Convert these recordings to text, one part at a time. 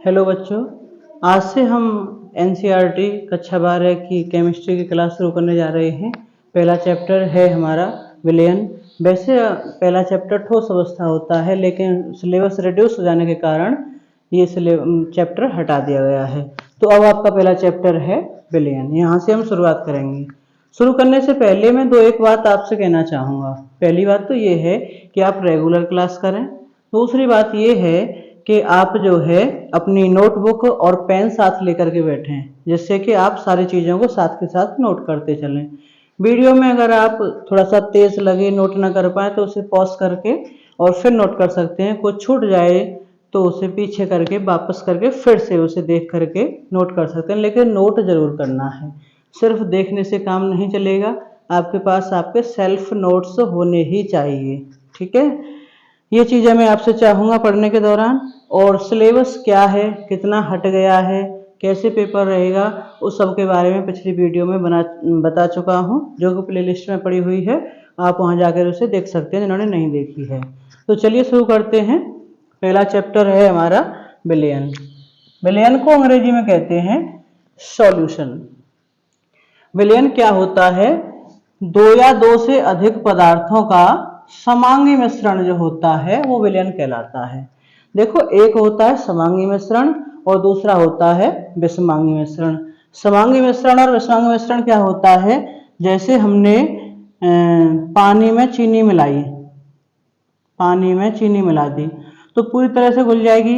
Hello बच्चों, आज से हम एनसीईआरटी कक्षा 12 की केमिस्ट्री की क्लास शुरू करने जा रहे हैं। पहला चैप्टर है हमारा विलयन। वैसे पहला चैप्टर ठोस अवस्था होता है, लेकिन सिलेबस रिड्यूस हो जाने के कारण ये चैप्टर हटा दिया गया है। तो अब आपका पहला चैप्टर है विलयन। यहाँ से हम शुरुआत करेंगे। शुरू करने से पहले मैं एक बात आपसे कहना चाहूँगा। पहली बात तो ये है कि आप रेगुलर क्लास करें। दूसरी बात ये है कि आप जो है अपनी नोटबुक और पेन साथ लेकर के बैठें, जिससे कि आप सारी चीज़ों को साथ के साथ नोट करते चलें। वीडियो में अगर आप थोड़ा सा तेज लगे, नोट ना कर पाए, तो उसे पॉज करके और फिर नोट कर सकते हैं। कुछ छूट जाए तो उसे पीछे करके वापस करके फिर से उसे देख करके नोट कर सकते हैं, लेकिन नोट जरूर करना है। सिर्फ देखने से काम नहीं चलेगा, आपके पास आपके सेल्फ नोट्स होने ही चाहिए। ठीक है, ये चीज़ें मैं आपसे चाहूँगा पढ़ने के दौरान। और सिलेबस क्या है, कितना हट गया है, कैसे पेपर रहेगा, उस सब के बारे में पिछली वीडियो में बता चुका हूँ, जो कि प्लेलिस्ट में पड़ी हुई है। आप वहाँ जाकर उसे देख सकते हैं जिन्होंने नहीं देखी है। तो चलिए शुरू करते हैं। पहला चैप्टर है हमारा विलयन। विलयन को अंग्रेजी में कहते हैं सॉल्यूशन। विलयन क्या होता है? दो या दो से अधिक पदार्थों का समांगी मिश्रण जो होता है वो विलयन कहलाता है। देखो, एक होता है समांगी मिश्रण और दूसरा होता है विषमांगी मिश्रण। समांगी मिश्रण और विषमांगी मिश्रण क्या होता है? जैसे हमने पानी में चीनी मिलाई, पानी में चीनी मिला दी तो पूरी तरह से घुल जाएगी।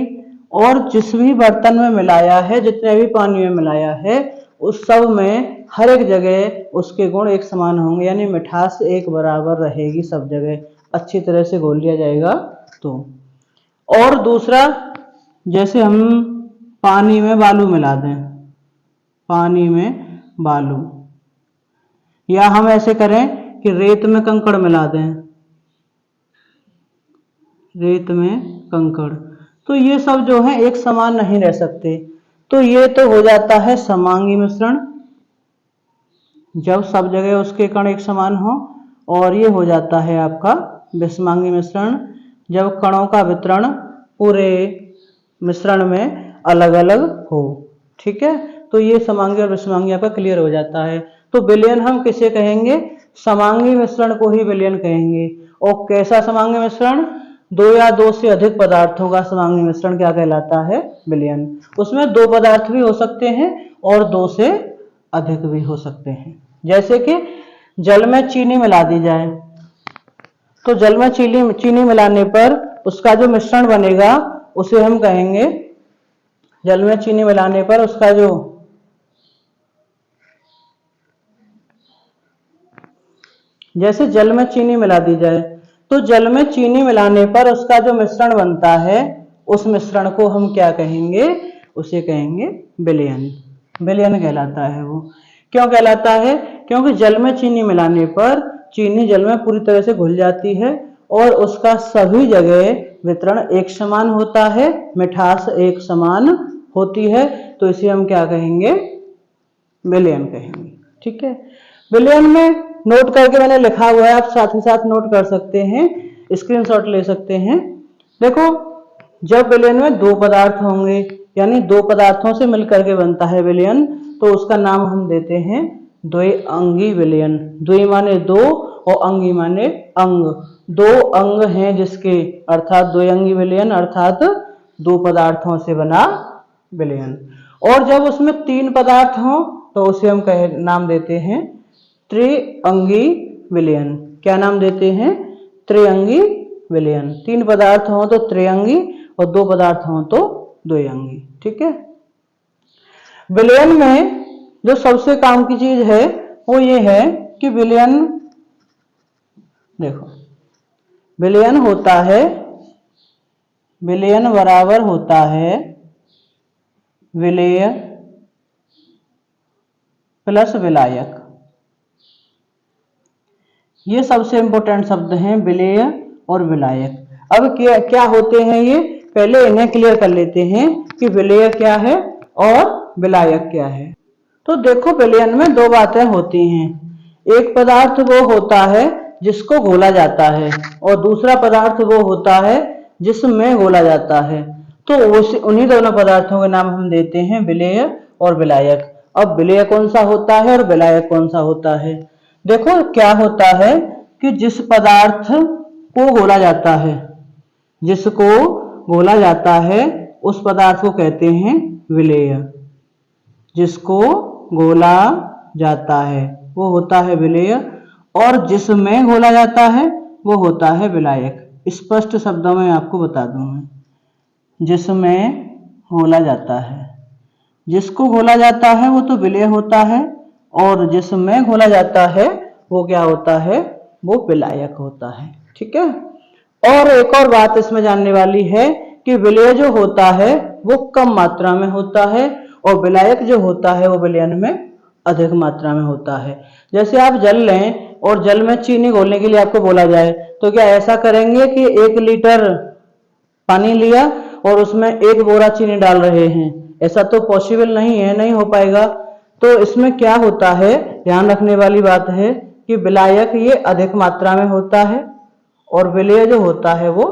और जिस भी बर्तन में मिलाया है, जितने भी पानी में मिलाया है, उस सब में हर एक जगह उसके गुण एक समान होंगे, यानी मिठास एक बराबर रहेगी सब जगह, अच्छी तरह से घोल लिया जाएगा तो। और दूसरा, जैसे हम पानी में बालू मिला दें, पानी में बालू, या हम ऐसे करें कि रेत में कंकड़ मिला दें, रेत में कंकड़, तो ये सब जो है एक समान नहीं रह सकते। तो ये तो हो जाता है समांगी मिश्रण, जब सब जगह उसके कण एक समान हो। और ये हो जाता है आपका विषमांगी मिश्रण, जब कणों का वितरण पूरे मिश्रण में अलग अलग हो। ठीक है, तो ये समांगी और विषमांगी आपका क्लियर हो जाता है। तो विलयन हम किसे कहेंगे? समांगी मिश्रण को ही विलयन कहेंगे। और कैसा समांगी मिश्रण? दो या दो से अधिक पदार्थों का समांगी मिश्रण क्या कहलाता है? विलयन। उसमें दो पदार्थ भी हो सकते हैं और दो से अधिक भी हो सकते हैं। जैसे कि जल में चीनी मिला दी जाए, तो जल में चीनी मिलाने पर उसका जो मिश्रण बनेगा उसे हम कहेंगे, जल में चीनी मिलाने पर उसका जो जैसे जल में चीनी मिला दी जाए, तो जल में चीनी मिलाने पर उसका जो मिश्रण बनता है, उस मिश्रण को हम क्या कहेंगे? उसे कहेंगे विलयन। विलयन कहलाता है वो। क्यों कहलाता है? क्योंकि जल में चीनी मिलाने पर चीनी जल में पूरी तरह से घुल जाती है और उसका सभी जगह वितरण एक समान होता है, मिठास एक समान होती है, तो इसे हम क्या कहेंगे? विलयन कहेंगे। ठीक है, विलयन में नोट करके मैंने लिखा हुआ है, आप साथ ही साथ नोट कर सकते हैं, स्क्रीनशॉट ले सकते हैं। देखो, जब विलयन में दो पदार्थ होंगे, यानी दो पदार्थों से मिलकर के बनता है विलयन, तो उसका नाम हम देते हैं द्विअंगी विलयन। द्वि माने दो और अंगी माने अंग। दो अंग हैं जिसके, अर्थात द्विअंगी विलयन, अर्थात दो पदार्थों से बना विलयन। और जब उसमें तीन पदार्थ हों तो उसे हम नाम देते हैं त्रिअंगी विलयन। क्या नाम देते हैं? त्रिअंगी विलयन। तीन पदार्थ हों तो त्रिअंगी और दो पदार्थ हों तो द्विअंगी। ठीक है, विलयन में जो सबसे काम की चीज है वो ये है कि विलयन, देखो, विलयन होता है, विलयन बराबर होता है विलेय प्लस विलायक। ये सबसे इंपॉर्टेंट शब्द हैं, विलेय और विलायक। अब क्या होते हैं ये? पहले इन्हें क्लियर कर लेते हैं कि विलेय क्या है और विलायक क्या है। तो देखो, विलयन में दो बातें होती हैं। एक पदार्थ वो होता है जिसको घोला जाता है और दूसरा पदार्थ वो होता है जिसमें घोला जाता है। तो उन्हीं दोनों पदार्थों के नाम हम देते हैं विलेय और विलायक। अब विलेय कौन सा होता है और विलायक कौन सा होता है? देखो क्या होता है कि जिस पदार्थ को घोला जाता है, जिसको घोला जाता है उस पदार्थ को कहते हैं विलेय। जिसको घोला जाता है वो होता है विलेय, और जिसमें घोला जाता है वो होता है विलायक। स्पष्ट शब्दों में आपको बता दूं मैं, जिसमें घोला जाता है, जिसको घोला जाता है वो तो विलेय होता है, और जिसमें घोला जाता है वो क्या होता है? वो विलायक होता है। ठीक है। और एक और बात इसमें जानने वाली है कि विलेय जो होता है वो कम मात्रा में होता है, और विलायक जो होता है वो विलयन में अधिक मात्रा में होता है। जैसे आप जल लें और जल में चीनी घोलने के लिए आपको बोला जाए, तो क्या ऐसा करेंगे कि 1 लीटर पानी लिया और उसमें 1 बोरा चीनी डाल रहे हैं? ऐसा तो पॉसिबल नहीं है, नहीं हो पाएगा। तो इसमें क्या होता है, ध्यान रखने वाली बात है कि विलायक ये अधिक मात्रा में होता है और विलेय जो होता है वो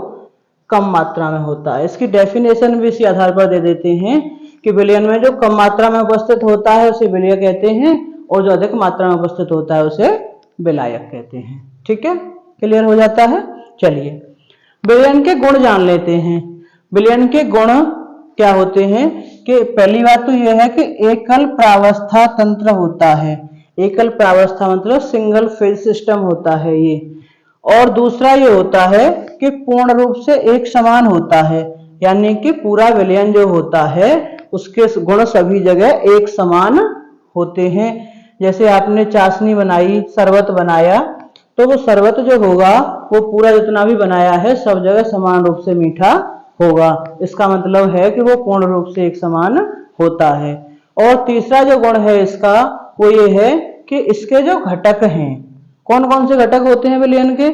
कम मात्रा में होता है। इसकी डेफिनेशन भी इसी आधार पर दे देते हैं कि विलयन में जो कम मात्रा में उपस्थित होता है उसे विलेय कहते हैं, और जो अधिक मात्रा में उपस्थित होता है उसे विलायक कहते हैं। ठीक है, क्लियर हो जाता है। चलिए विलयन के गुण जान लेते हैं। विलयन के गुण क्या होते हैं कि पहली बात तो यह है कि एकल प्रावस्था तंत्र होता है। एकल प्रावस्था मतलब सिंगल फेज सिस्टम होता है ये। और दूसरा ये होता है कि पूर्ण रूप से एक समान होता है, यानी कि पूरा विलयन जो होता है उसके गुण सभी जगह एक समान होते हैं। जैसे आपने चाशनी बनाई, शरबत बनाया, तो वो शरबत जो होगा वो पूरा जितना भी बनाया है सब जगह समान रूप से मीठा होगा। इसका मतलब है कि वो पूर्ण रूप से एक समान होता है। और तीसरा जो गुण है इसका वो ये है कि इसके जो घटक हैं, कौन कौन से घटक होते हैं विलयन के?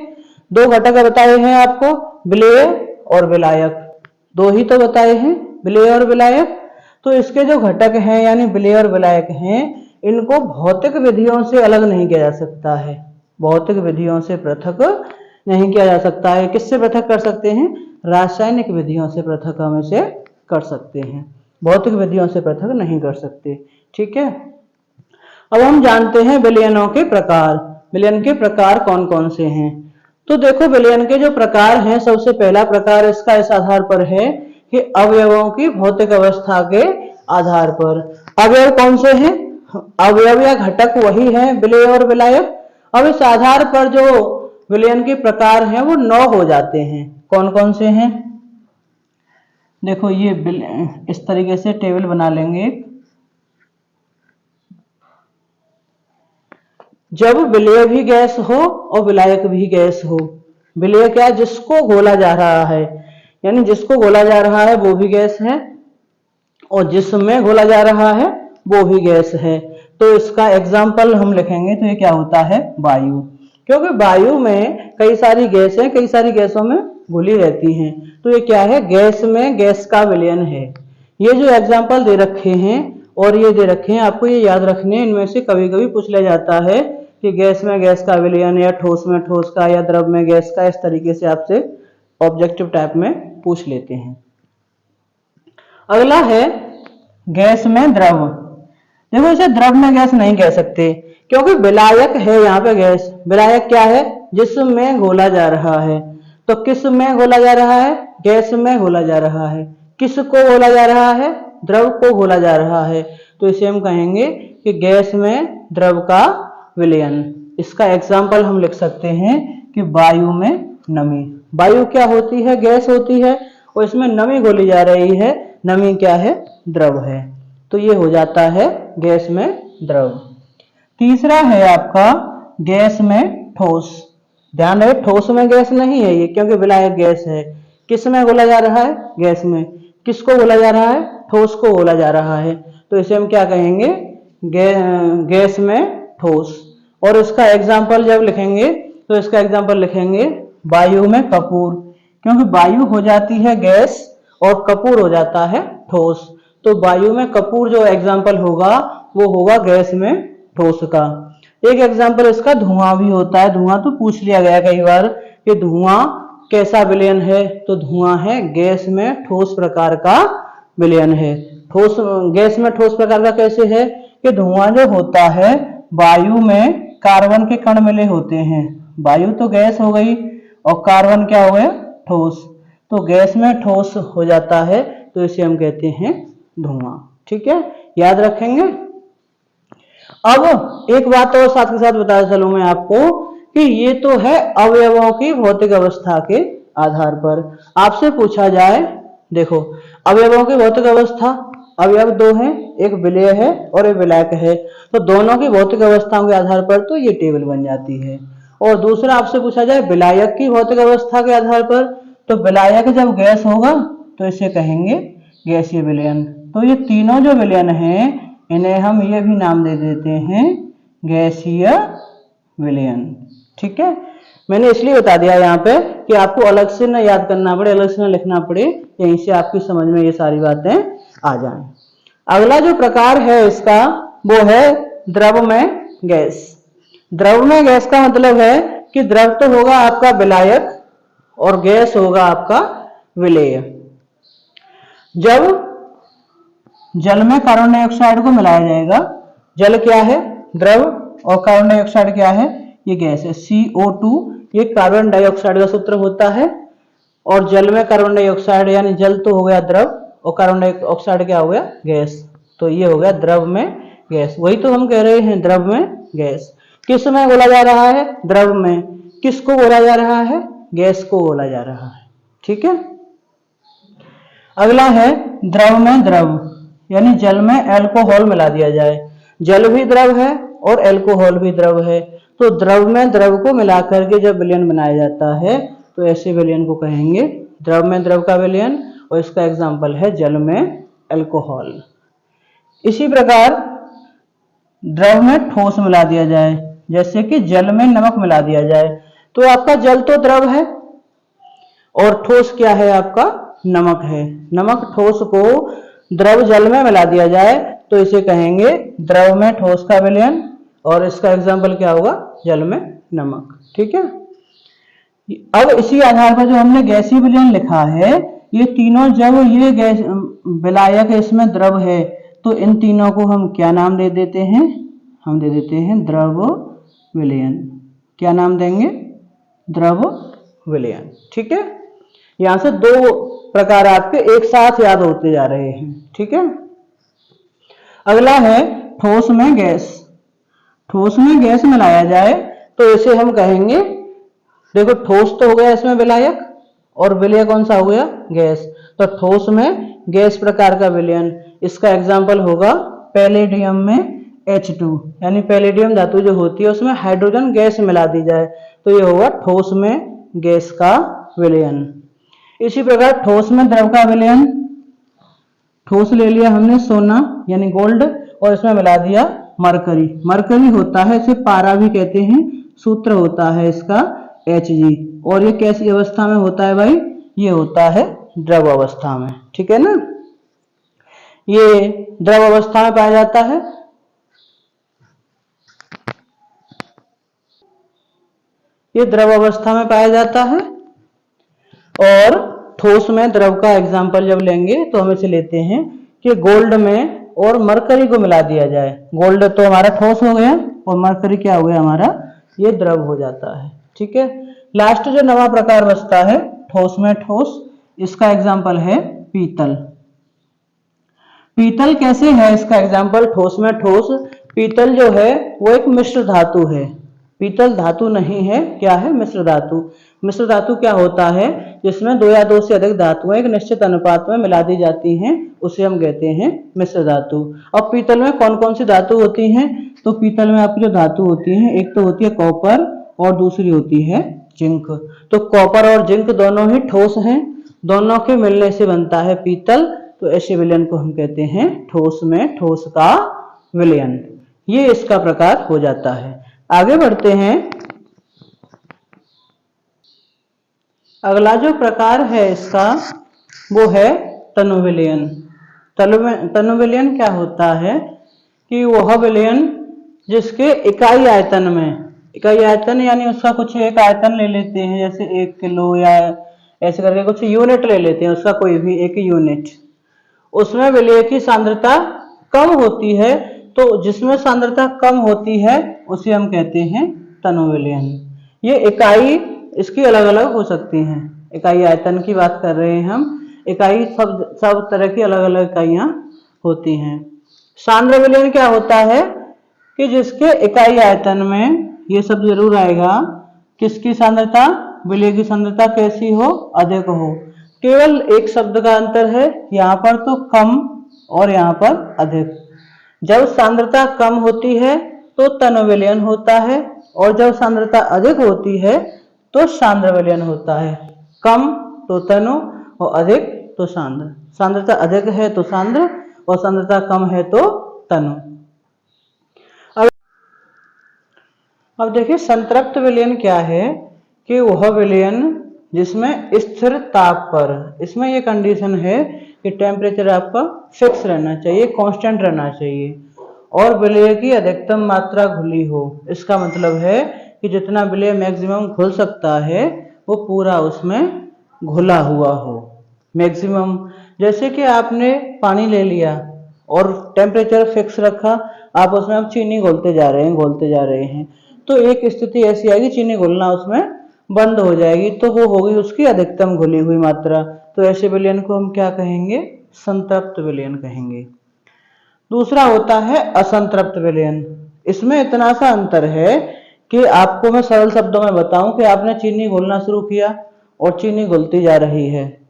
2 घटक बताए हैं आपको, विलेय और विलायक। 2 ही तो बताए हैं, विलेय और विलायक। तो इसके जो घटक हैं यानी विलेय और विलायक हैं, इनको भौतिक विधियों से अलग नहीं किया जा सकता है। भौतिक विधियों से पृथक नहीं किया जा सकता है। किससे पृथक कर सकते हैं? रासायनिक विधियों से पृथक हम इसे कर सकते हैं, भौतिक विधियों से पृथक नहीं कर सकते। ठीक है। अब हम जानते हैं विलयनों के प्रकार। विलयन के प्रकार कौन कौन से हैं? तो देखो विलयन के जो प्रकार हैं, सबसे पहला प्रकार इसका इस आधार पर है कि अवयवों की भौतिक अवस्था के आधार पर। अवयव कौन से हैं? अवयव या घटक वही है विलेय और विलायक। अब इस आधार पर जो विलयन के प्रकार हैं वो 9 हो जाते हैं। कौन कौन से हैं? देखो ये इस तरीके से टेबल बना लेंगे। जब विलेय भी गैस हो और विलायक भी गैस हो। विलेय क्या? जिसको घोला जा रहा है, यानी जिसको घोला जा रहा है वो भी गैस है, और जिसमें घोला जा रहा है वो भी गैस है। तो इसका एग्जाम्पल हम लिखेंगे तो ये क्या होता है? वायु। क्योंकि वायु में कई सारी गैस है, कई सारी गैसों में घुली रहती हैं, तो ये क्या है? गैस में गैस का विलयन है। ये जो एग्जाम्पल दे रखे हैं और ये दे रखे हैं, आपको ये याद रखने हैं। इनमें से कभी कभी पूछ लिया जाता है कि गैस में गैस का विलयन, या ठोस में ठोस का, या द्रव में गैस का। इस तरीके से आपसे ऑब्जेक्टिव टाइप में पूछ लेते हैं। अगला है गैस में द्रव। देखो इसे द्रव में गैस नहीं कह सकते, क्योंकि विलायक है यहाँ पे गैस। विलायक क्या है? जिसमें घोला जा रहा है। तो किस में घोला जा रहा है? गैस में घोला जा रहा है। किसको घोला जा रहा है? द्रव को घोला जा रहा है। तो इसे हम कहेंगे कि गैस में द्रव का विलयन। इसका एग्जाम्पल हम लिख सकते हैं कि वायु में नमी। वायु क्या होती है? गैस होती है, और इसमें नमी घोली जा रही है। नमी क्या है? द्रव है। तो ये हो जाता है गैस में द्रव। तीसरा है आपका गैस में ठोस। ध्यान रहे, ठोस में गैस नहीं है ये, क्योंकि विलायक गैस है। किस में घोला जा रहा है? गैस में। किसको घोला जा रहा है? ठोस को घोला जा रहा है। तो इसे हम क्या कहेंगे? गैस में ठोस। और इसका एग्जाम्पल जब लिखेंगे तो इसका एग्जाम्पल लिखेंगे वायु में कपूर, क्योंकि वायु हो जाती है गैस और कपूर हो जाता है ठोस। तो वायु में कपूर जो एग्जाम्पल होगा वो होगा गैस में ठोस का। एक एग्जाम्पल इसका धुआं भी होता है। धुआं तो पूछ लिया गया कई बार कि धुआं कैसा विलयन है? तो धुआं है, गैस में ठोस प्रकार का विलयन है। ठोस गैस में ठोस प्रकार का कैसे है कि धुआं जो होता है वायु में कार्बन के कण मिले होते हैं। वायु तो गैस हो गई और कार्बन क्या हो गया? ठोस। तो गैस में ठोस हो जाता है तो इसे हम कहते हैं धुआं। ठीक है, याद रखेंगे। अब एक बात और साथ के साथ बताया चलूं मैं आपको कि ये तो है अवयवों की भौतिक अवस्था के आधार पर। आपसे पूछा जाए, देखो अवयवों की भौतिक अवस्था, अवयव दो हैं, एक विलेय है और एक विलायक है, तो दोनों की भौतिक अवस्थाओं के आधार पर तो ये टेबल बन जाती है। और दूसरा आपसे पूछा जाए विलायक की भौतिक अवस्था के आधार पर, तो विलायक जब गैस होगा तो इसे कहेंगे गैसीय विलयन। तो ये तीनों जो विलयन हैं इन्हें हम ये भी नाम दे देते हैं गैसीय विलयन। ठीक है, मैंने इसलिए बता दिया यहाँ पे कि आपको अलग से ना याद करना पड़े, अलग से ना लिखना पड़े, यहीं से आपकी समझ में ये सारी बातें आ जाएं। अगला जो प्रकार है इसका वो है द्रव में गैस। द्रव में गैस का मतलब है कि द्रव तो होगा आपका विलायक और गैस होगा आपका विलेय। जब जल में कार्बन डाइऑक्साइड को मिलाया जाएगा, जल क्या है? द्रव, और कार्बन डाइऑक्साइड क्या है? ये गैस है, CO2। ये कार्बन डाइऑक्साइड का सूत्र होता है। और जल में कार्बन डाइऑक्साइड यानी जल तो हो गया द्रव और कार्बन डाइऑक्साइड क्या हो गया? गैस। तो ये हो गया द्रव में गैस। वही तो हम कह रहे हैं द्रव में गैस। किस में बोला जा रहा है? द्रव में। किसको बोला जा रहा है? गैस को बोला जा रहा है। ठीक है, अगला है द्रव में द्रव, यानी जल में अल्कोहल मिला दिया जाए। जल भी द्रव है और अल्कोहल भी द्रव है, तो द्रव में द्रव को मिलाकर के जब विलयन बनाया जाता है तो ऐसे विलयन को कहेंगे द्रव में द्रव का विलयन, और इसका एग्जाम्पल है जल में अल्कोहल। इसी प्रकार द्रव में ठोस मिला दिया जाए, जैसे कि जल में नमक मिला दिया जाए, तो आपका जल तो द्रव है और ठोस क्या है? आपका नमक है। नमक ठोस को द्रव जल में मिला दिया जाए तो इसे कहेंगे द्रव में ठोस का विलयन, और इसका एग्जाम्पल क्या होगा? जल में नमक। ठीक है, अब इसी आधार पर जो हमने गैसीय विलयन लिखा है, ये तीनों जब ये गैस विलायक इसमें द्रव है तो इन तीनों को हम क्या नाम दे देते हैं? हम दे देते हैं द्रव विलयन। क्या नाम देंगे? द्रव विलयन। ठीक है, यहां से दो प्रकार आपके एक साथ याद होते जा रहे हैं। ठीक है, अगला है ठोस में गैस। ठोस में गैस मिलाया जाए तो इसे हम कहेंगे, देखो ठोस तो हो गया इसमें विलायक और विलय कौन सा हो गया? गैस। तो ठोस में गैस प्रकार का विलयन, इसका एग्जाम्पल होगा पैलेडियम में H2, यानी पैलेडियम धातु जो होती है उसमें हाइड्रोजन गैस मिला दी जाए तो ये होगा ठोस में गैस का विलयन। इसी प्रकार ठोस में द्रव का विलयन, ठोस ले लिया हमने सोना यानी गोल्ड और इसमें मिला दिया मरकरी। मरकरी होता है, इसे पारा भी कहते हैं, सूत्र होता है इसका Hg। और ये कैसी अवस्था में होता है भाई? ये होता है द्रव अवस्था में। ठीक है ना, ये द्रव अवस्था में पाया जाता है। ये द्रव अवस्था में पाया जाता है। और ठोस में द्रव का एग्जाम्पल जब लेंगे तो हम इसे लेते हैं कि गोल्ड में और मरकरी को मिला दिया जाए। गोल्ड तो हमारा ठोस हो गया और मरकरी क्या हो गया हमारा? ये द्रव हो जाता है। ठीक है, लास्ट जो नवा प्रकार बचता है ठोस में ठोस, इसका एग्जाम्पल है पीतल। पीतल कैसे है इसका एग्जाम्पल ठोस में ठोस? पीतल जो है वो एक मिश्र धातु है। पीतल धातु नहीं है, क्या है? मिश्र धातु। मिश्र धातु क्या होता है? जिसमें दो या दो से अधिक धातुएं एक निश्चित अनुपात में मिला दी जाती हैं, उसे हम कहते हैं मिश्र धातु। अब पीतल में कौन कौन सी धातु होती हैं? तो पीतल में आपकी जो धातु होती है, एक तो होती है कॉपर और दूसरी होती है जिंक। तो कॉपर और जिंक दोनों ही ठोस हैं, दोनों के मिलने से बनता है पीतल। तो ऐसे विलयन को हम कहते हैं ठोस में ठोस का विलयन। ये इसका प्रकार हो जाता है। आगे बढ़ते हैं। अगला जो प्रकार है इसका वो है तनु विलयन। तनु विलयन क्या होता है कि वह विलयन जिसके इकाई आयतन में इकाई आयतन यानी उसका कुछ एक आयतन ले लेते हैं, जैसे 1 किलो या ऐसे करके कुछ यूनिट ले लेते हैं, उसका कोई भी एक यूनिट। उसमें विलेय की सांद्रता कम होती है, तो जिसमें सांद्रता कम होती है उसे हम कहते हैं तनु-विलयन। ये इकाई इसकी अलग अलग हो सकती हैं। इकाई आयतन की बात कर रहे हैं हम, इकाई सब तरह की अलग अलग इकाइयां होती हैं। सांद्र विलयन क्या होता है कि जिसके इकाई आयतन में, ये सब जरूर आएगा, किसकी सांद्रता, विलेय की सांद्रता कैसी हो, अधिक हो। केवल एक शब्द का अंतर है, यहाँ पर तो कम और यहाँ पर अधिक। जब सांद्रता कम होती है तो तनु विलयन होता है, और जब सांद्रता अधिक होती है तो सांद्र विलयन होता है। कम तो तनु और अधिक तो सांद्र। सांद्रता अधिक है तो सांद्र और सांद्रता कम है तो तनु। अब देखिए संतृप्त विलयन क्या है कि वह विलयन जिसमें स्थिर ताप पर, इसमें यह कंडीशन है कि टेम्परेचर आपका फिक्स रहना चाहिए, कांस्टेंट रहना चाहिए, और विलय की अधिकतम मात्रा घुली हो। इसका मतलब है कि जितना विलय मैक्सिमम घुल सकता है वो पूरा उसमें घुला हुआ हो मैक्सिमम। जैसे कि आपने पानी ले लिया और टेम्परेचर फिक्स रखा, आप उसमें अब चीनी घोलते जा रहे हैं, तो एक स्थिति ऐसी आएगी चीनी घुलना उसमें बंद हो जाएगी, तो वो होगी उसकी अधिकतम घुली हुई मात्रा। तो ऐसे विलयन को हम क्या कहेंगे, संतृप्त विलयन कहेंगे। दूसरा होता है असंतृप्त विलयन। इसमें इतना सा अंतर है कि आपको मैं सरल शब्दों में बताऊं कि आपने चीनी घोलना शुरू किया और चीनी घुलती जा रही है,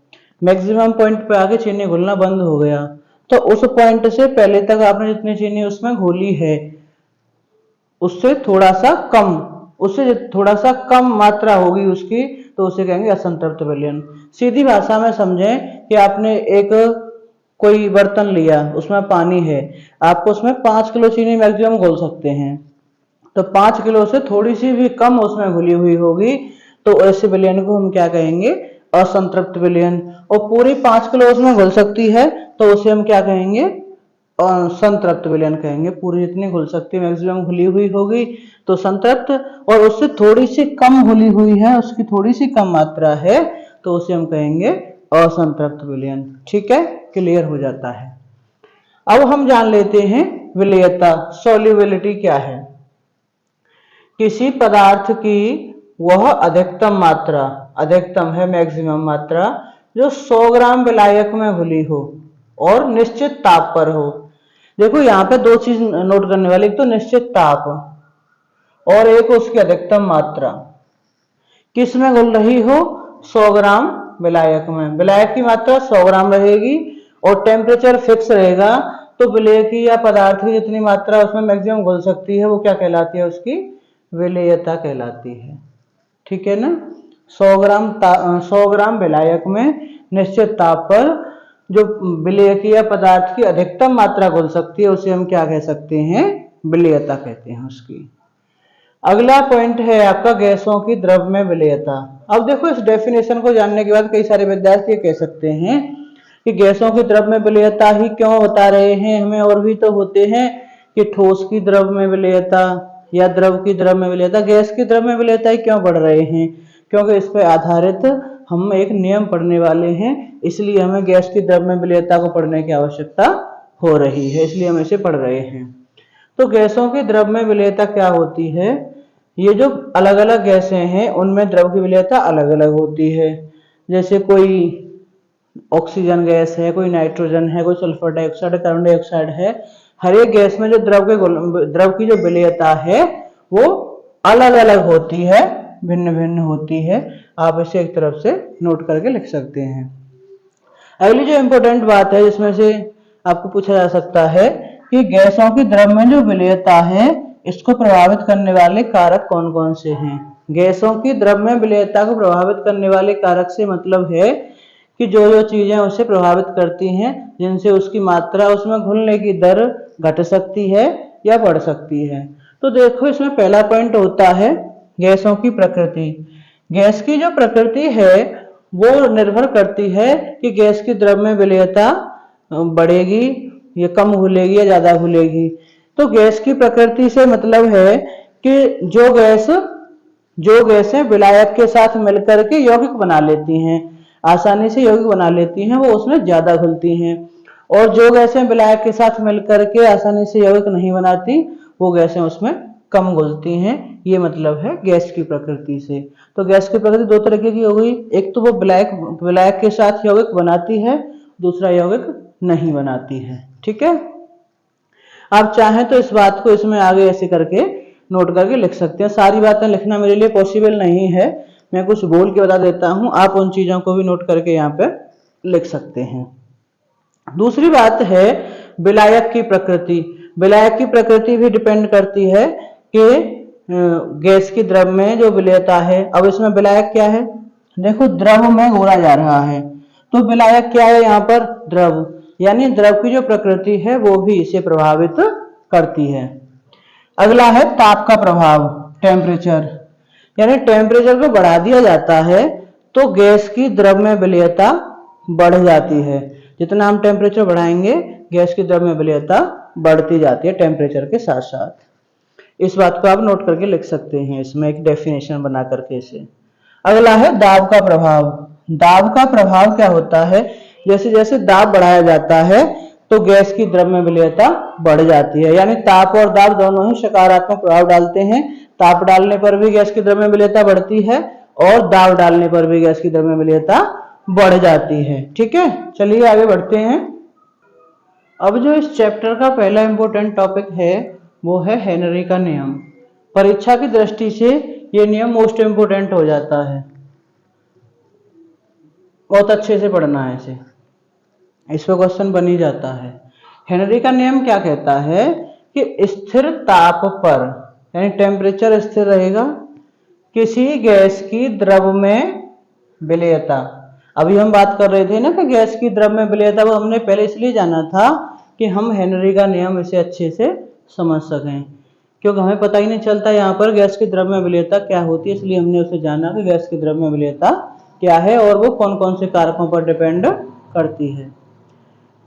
मैक्सिमम पॉइंट पे आके चीनी घुलना बंद हो गया, तो उस पॉइंट से पहले तक आपने जितनी चीनी उसमें घोली है उससे थोड़ा सा कम मात्रा होगी उसकी, तो उसे कहेंगे असंतृप्त विलयन। सीधी भाषा में समझें कि आपने एक कोई बर्तन लिया, उसमें पानी है, आपको उसमें 5 किलो चीनी मैक्सिमम घोल सकते हैं, तो 5 किलो से थोड़ी सी भी कम उसमें घुली हुई होगी, तो ऐसे विलयन को हम क्या कहेंगे, असंतृप्त विलयन। और पूरी 5 किलो उसमें घुल सकती है तो उसे हम क्या कहेंगे, संतृप्त विलयन कहेंगे। पूरी जितनी घुल सकती है मैक्सिमम घुली हुई होगी तो संतृप्त, और उससे थोड़ी सी कम घुली हुई है, उसकी थोड़ी सी कम मात्रा है, तो उसे हम कहेंगे असंतृप्त विलयन। ठीक है, क्लियर हो जाता है। अब हम जान लेते हैं विलेयता, सॉल्युबिलिटी क्या है। किसी पदार्थ की वह अधिकतम मात्रा, अधिकतम है मैक्सिमम मात्रा, जो 100 ग्राम विलायक में घुली हो और निश्चित ताप पर हो। देखो यहाँ पे दो चीज नोट करने वाली, एक तो निश्चित ताप और एक उसकी अधिकतम मात्रा। किस में घुल रही हो, 100 ग्राम विलायक में। विलायक की मात्रा 100 ग्राम रहेगी और टेम्परेचर फिक्स रहेगा, तो विलेय की या पदार्थ की जितनी मात्रा उसमें मैक्सिमम घुल सकती है वो क्या कहलाती है, उसकी विलेयता कहलाती है। ठीक है ना, 100 ग्राम विलायक में निश्चित ताप पर जो विलेय की या पदार्थ की अधिकतम मात्रा घुल सकती है उसे हम क्या कह सकते हैं, विलेयता कहते हैं उसकी। अगला पॉइंट है आपका गैसों की द्रव में विलेयता। अब देखो इस डेफिनेशन को जानने के बाद कई सारे विद्यार्थी कह सकते हैं कि गैसों की द्रव में विलेयता ही क्यों बता रहे हैं हमें, और भी तो होते हैं कि ठोस की द्रव में विलेयता या द्रव की द्रव में विलेयता, गैस की द्रव में विलेयता ही क्यों पढ़ रहे हैं, क्योंकि इस पर आधारित हम एक नियम पढ़ने वाले हैं, इसलिए हमें गैस की द्रव में विलेयता को पढ़ने की आवश्यकता हो रही है, इसलिए हम इसे पढ़ रहे हैं। तो गैसों की द्रव में विलेयता क्या होती है, ये जो अलग अलग गैसें हैं उनमें द्रव की विलेयता अलग अलग होती है। जैसे कोई ऑक्सीजन गैस है, कोई नाइट्रोजन है, कोई सल्फर डाइऑक्साइड, कार्बन डाइऑक्साइड है, हर एक गैस में जो द्रव की जो विलेयता है वो अलग अलग होती है, भिन्न भिन्न होती है। आप इसे एक तरफ से नोट करके लिख सकते हैं। अगली जो इंपॉर्टेंट बात है जिसमें से आपको पूछा जा सकता है कि गैसों की द्रव में जो विलेयता है इसको प्रभावित करने वाले कारक कौन कौन से हैं। गैसों की द्रव में विलेयता को प्रभावित करने वाले कारक से मतलब है कि जो जो चीजें उसे प्रभावित करती हैं, जिनसे उसकी मात्रा, उसमें घुलने की दर घट सकती है या बढ़ सकती है। तो देखो इसमें पहला पॉइंट होता है गैसों की प्रकृति। गैस की जो प्रकृति है वो निर्भर करती है कि गैस की द्रव में विलेयता बढ़ेगी या कम घुलेगी या ज्यादा घुलेगी। तो गैस की प्रकृति से मतलब है कि जो गैसें विलायक के साथ मिलकर के यौगिक बना लेती हैं, आसानी से यौगिक बना लेती हैं, वो उसमें ज्यादा घुलती हैं। और जो गैसें विलायक के साथ मिलकर के आसानी से यौगिक नहीं बनाती, वो गैसें उसमें कम घुलती हैं। ये मतलब है गैस की प्रकृति से। तो गैस की प्रकृति दो तरीके की हो गई, एक तो वो विलायक के साथ यौगिक बनाती है, दूसरा यौगिक नहीं बनाती है। ठीक है, आप चाहें तो इस बात को इसमें आगे ऐसे करके नोट करके लिख सकते हैं। सारी बातें लिखना मेरे लिए पॉसिबल नहीं है, मैं कुछ बोल के बता देता हूं, आप उन चीजों को भी नोट करके यहाँ पे लिख सकते हैं। दूसरी बात है विलायक की प्रकृति। विलायक की प्रकृति भी डिपेंड करती है कि गैस की द्रव में जो विलेयता है। अब इसमें विलायक क्या है, देखो द्रव में घोला जा रहा है, तो विलायक क्या है यहाँ पर, द्रव, यानी द्रव की जो प्रकृति है वो भी इसे प्रभावित करती है। अगला है ताप का प्रभाव, टेम्परेचर, यानी टेम्परेचर को बढ़ा दिया जाता है तो गैस की द्रव में विलेयता बढ़ जाती है। जितना हम टेम्परेचर बढ़ाएंगे गैस की द्रव में विलेयता बढ़ती जाती है टेम्परेचर के साथ साथ। इस बात को आप नोट करके लिख सकते हैं इसमें एक डेफिनेशन बना करके इसे। अगला है दाब का प्रभाव। दाब का प्रभाव क्या होता है, जैसे जैसे दाब बढ़ाया जाता है तो गैस की द्रव में विलेयता बढ़ जाती है। यानी ताप और दाब दोनों ही सकारात्मक प्रभाव डालते हैं। ताप डालने पर भी गैस की द्रव में विलेयता बढ़ती है और दाब डालने पर भी गैस की द्रव में विलेयता बढ़ जाती है। ठीक है, चलिए आगे बढ़ते हैं। अब जो इस चैप्टर का पहला इंपॉर्टेंट टॉपिक है वो है हेनरी का नियम। परीक्षा की दृष्टि से ये नियम मोस्ट इंपोर्टेंट हो जाता है, बहुत अच्छे से पढ़ना है इसे, इस पर क्वेश्चन बन ही जाता है। हेनरी का नियम क्या कहता है कि स्थिर ताप पर, यानी टेम्परेचर स्थिर रहेगा, किसी गैस की द्रव में विलेयता। अभी हम बात कर रहे थे ना कि गैस की द्रव में विलेयता, वो हमने पहले इसलिए जाना था कि हम हेनरी का नियम इसे अच्छे से समझ सकें, क्योंकि हमें पता ही नहीं चलता यहाँ पर गैस की द्रव में विलेयता क्या होती है, इसलिए हमने उसे जाना कि गैस की द्रव में विलेयता क्या है और वो कौन कौन से कारकों पर डिपेंड करती है।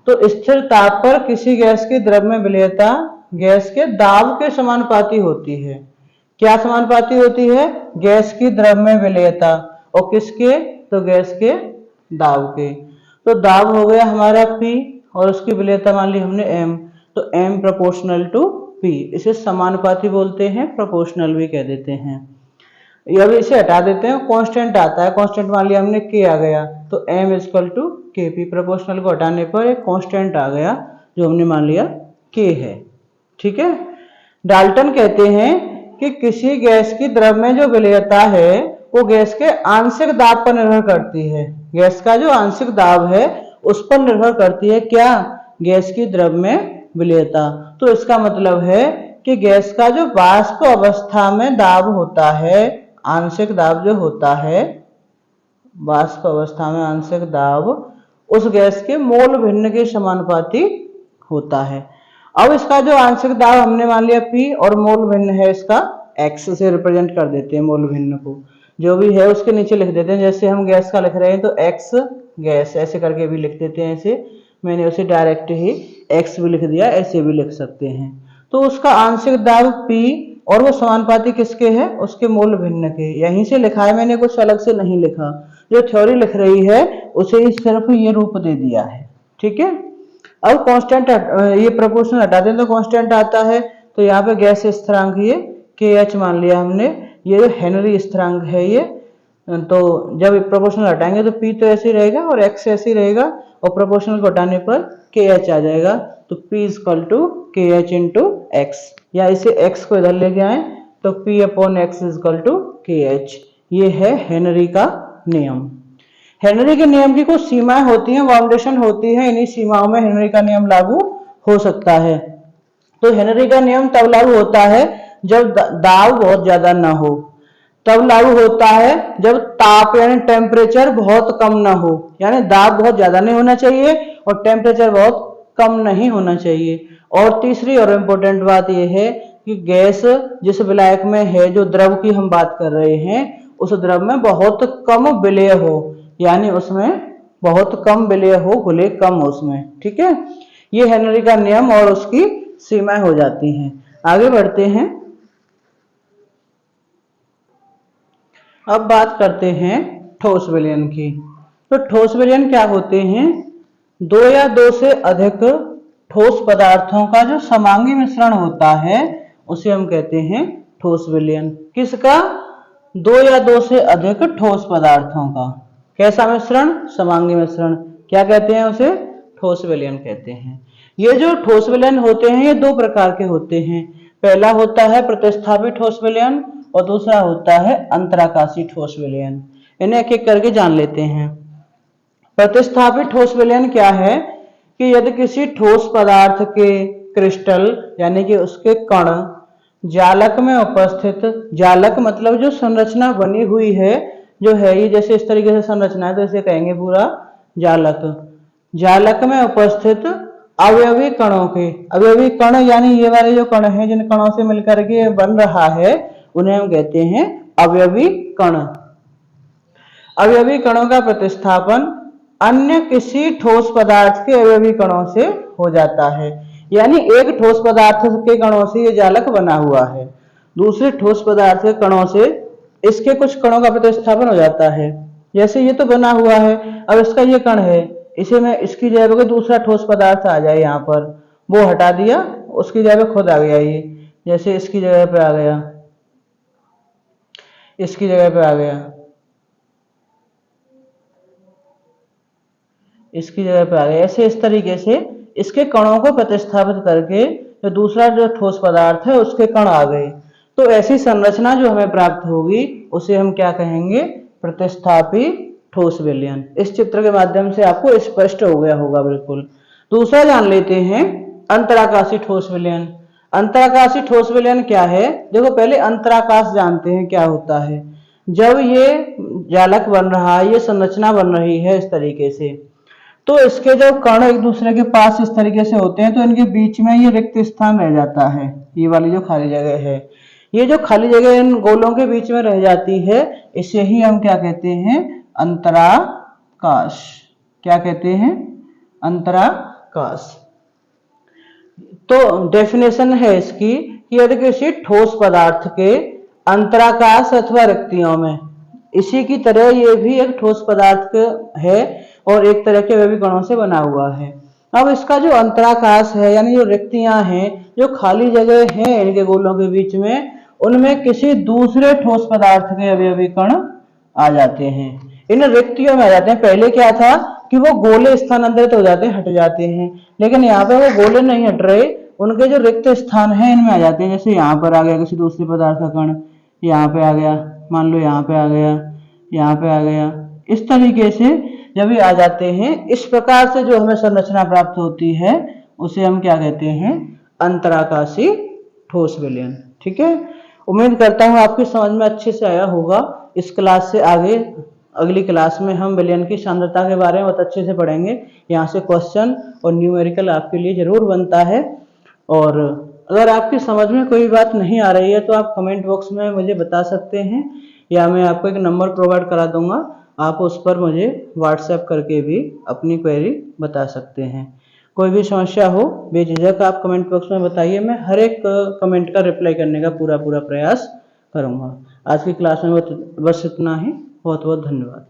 तो स्थिर ताप पर किसी गैस की द्रव में विलेयता गैस के दाब के समानुपाती होती है। क्या समानुपाती होती है, गैस की द्रव में विलेयता, और किसके, तो गैस के दाब के। तो दाब हो गया हमारा P और उसकी विलेयता मान ली हमने M, तो M प्रोपोर्शनल टू P, इसे समानुपाती बोलते हैं, प्रोपोर्शनल भी कह देते हैं। अब इसे हटा देते हैं, कांस्टेंट आता है, कांस्टेंट मान लिया हमने K आ गया, तो M equal to KP, proportional को हटाने पर एक कांस्टेंट आ गया जो हमने मान लिया K है। ठीक है, डाल्टन कहते हैं कि किसी गैस की द्रव में जो विलेयता है वो गैस के आंशिक दाब पर निर्भर करती है। गैस का जो आंशिक दाब है उस पर निर्भर करती है क्या, गैस की द्रव में विलेयता। तो इसका मतलब है कि गैस का जो वाष्प अवस्था में दाब होता है, आंशिक दाब जो होता है, वाष्प अवस्था में आंशिक दाब उस गैस के मोल भिन्न के समानुपाती होता है। अब इसका जो आंशिक दाब हमने मान लिया P और मोल भिन्न है इसका X से रिप्रेजेंट कर देते हैं, मोल भिन्न को जो भी है उसके नीचे लिख देते हैं। जैसे हम गैस का लिख रहे हैं तो X गैस ऐसे करके भी लिख देते हैं, ऐसे मैंने उसे डायरेक्ट ही X भी लिख दिया, ऐसे भी लिख सकते हैं। तो उसका आंशिक दाब P और वो समानुपाती किसके है, उसके मोल भिन्न के। यहीं से लिखा है, मैंने कुछ अलग से नहीं लिखा, जो थ्योरी लिख रही है उसे ही सिर्फ ये रूप दे दिया है। ठीक है, अब कांस्टेंट ये प्रोपोर्शनल हटा दें तो कांस्टेंट आता है, तो यहाँ पे गैस स्थिरांक ये KH मान लिया हमने, ये जो हेनरी स्थिरांक है ये। तो जब प्रोपोर्शनल हटाएंगे तो P तो ऐसे ही रहेगा और X ऐसे ही रहेगा, और प्रोपोर्शनल को हटाने पर KH आ जाएगा, तो P equal to KH into X, या इसे X को इधर लेके आए तो P upon X equal to KH। ये है हेनरी का नियम। हेनरी के नियम की कुछ सीमाएं होती हैं, बाउंडेशन होती है, इन्हीं सीमाओं में हेनरी का नियम लागू हो सकता है। तो हेनरी का नियम तब लागू होता है जब दाब बहुत ज्यादा ना हो, तब लागू होता है जब ताप यानी टेम्परेचर बहुत कम ना हो, यानी दाब बहुत ज्यादा नहीं होना चाहिए और टेम्परेचर बहुत कम नहीं होना चाहिए। और तीसरी और इम्पोर्टेंट बात यह है कि गैस जिस विलायक में है, जो द्रव की हम बात कर रहे हैं, उस द्रव में बहुत कम विलेय हो, यानी उसमें बहुत कम विलेय हो, घुले कम उसमें। ठीक है, ये हेनरी का नियम और उसकी सीमाएं हो जाती हैं। आगे बढ़ते हैं। अब बात करते हैं ठोस विलयन की। तो ठोस विलयन क्या होते हैं? दो या दो से अधिक ठोस पदार्थों का जो समांगी मिश्रण होता है उसे हम कहते हैं ठोस विलयन। किसका? दो या दो से अधिक ठोस पदार्थों का कैसा मिश्रण? समांगी मिश्रण। क्या कहते हैं उसे? ठोस विलयन कहते हैं। ये जो ठोस विलयन होते हैं ये दो प्रकार के होते हैं। पहला होता है प्रतिस्थापी ठोस विलयन और दूसरा होता है अंतराकाशी ठोस विलयन। इन्हें एक एक करके जान लेते हैं। प्रतिस्थापी ठोस विलयन क्या है कि यदि किसी ठोस पदार्थ के क्रिस्टल यानी कि उसके कण जालक में उपस्थित, जालक मतलब जो संरचना बनी हुई है जो है ये जैसे इस तरीके से संरचना है तो इसे कहेंगे पूरा जालक। जालक में उपस्थित अवयवी कणों के, अवयवी कण यानी ये वाले जो कण हैं जिन कणों से मिलकर के बन रहा है उन्हें हम कहते हैं अवयवी कण। अवयवी कणों का प्रतिस्थापन अन्य किसी ठोस पदार्थ के अवयवी कणों से हो जाता है। यानी एक ठोस पदार्थ के कणों से ये जालक बना हुआ है, दूसरे ठोस पदार्थ के कणों से इसके कुछ कणों का प्रतिस्थापन हो जाता है। जैसे ये तो बना हुआ है, अब इसका ये कण है, इसे मैं इसकी जगह पे दूसरा ठोस पदार्थ आ जाए, यहाँ पर वो हटा दिया, उसकी जगह खुद आ गया ये, जैसे इसकी जगह पे आ गया, इसकी जगह पे आ गया, इसकी जगह पे आ गया। ऐसे इस तरीके से इसके कणों को प्रतिस्थापित करके जो दूसरा जो ठोस पदार्थ है उसके कण आ गए। तो ऐसी संरचना जो हमें प्राप्त होगी उसे हम क्या कहेंगे? प्रतिस्थापी ठोस विलयन। इस चित्र के माध्यम से आपको स्पष्ट हो गया होगा बिल्कुल। दूसरा जान लेते हैं अंतराकाशी ठोस विलयन। अंतराकाशी ठोस विलयन क्या है? देखो पहले अंतराकाश जानते हैं क्या होता है। जब ये जालक बन रहा है, ये संरचना बन रही है इस तरीके से, तो इसके जब कण एक दूसरे के पास इस तरीके से होते हैं तो इनके बीच में ये रिक्त स्थान रह जाता है। ये वाली जो खाली जगह है, ये जो खाली जगह इन गोलों के बीच में रह जाती है, इसे ही हम क्या कहते हैं? अंतराकाश। क्या कहते हैं? अंतराकाश। तो डेफिनेशन है इसकी कि यदि किसी ठोस पदार्थ के अंतराकाश अथवा रिक्तियों में, इसी की तरह ये भी एक ठोस पदार्थ है और एक तरह के अवयवी कणों से बना हुआ है। अब इसका जो अंतराकाश है यानी जो रिक्तियां हैं, जो खाली जगह है इनके गोलों के बीच में, उनमें किसी दूसरे ठोस पदार्थ के अवयवी कण आ जाते हैं, इन रिक्तियों में आ जाते हैं। पहले क्या था कि वो गोले स्थानांतरित हो जाते हैं, हट जाते हैं, लेकिन यहाँ पे वो गोले नहीं हट रहे, उनके जो रिक्त स्थान है इनमें आ जाते हैं। जैसे यहाँ पर आ गया किसी दूसरे पदार्थ का कण, यहाँ पे आ गया, मान लो यहाँ पे आ गया, यहाँ पे आ गया, इस तरीके से जब ये आ जाते हैं, इस प्रकार से जो हमें संरचना प्राप्त होती है उसे हम क्या कहते हैं? अंतराकाशी ठोस विलयन। ठीक है, उम्मीद करता हूँ आपकी समझ में अच्छे से आया होगा। इस क्लास से आगे अगली क्लास में हम विलयन की सांद्रता के बारे में बहुत अच्छे से पढ़ेंगे। यहाँ से क्वेश्चन और न्यूमेरिकल आपके लिए जरूर बनता है। और अगर आपकी समझ में कोई बात नहीं आ रही है तो आप कमेंट बॉक्स में मुझे बता सकते हैं, या मैं आपको एक नंबर प्रोवाइड करा दूंगा, आप उस पर मुझे व्हाट्सएप करके भी अपनी क्वेरी बता सकते हैं। कोई भी समस्या हो बेझिझक आप कमेंट बॉक्स में बताइए, मैं हर एक कमेंट का रिप्लाई करने का पूरा प्रयास करूंगा। आज की क्लास में बस इतना ही। बहुत बहुत धन्यवाद।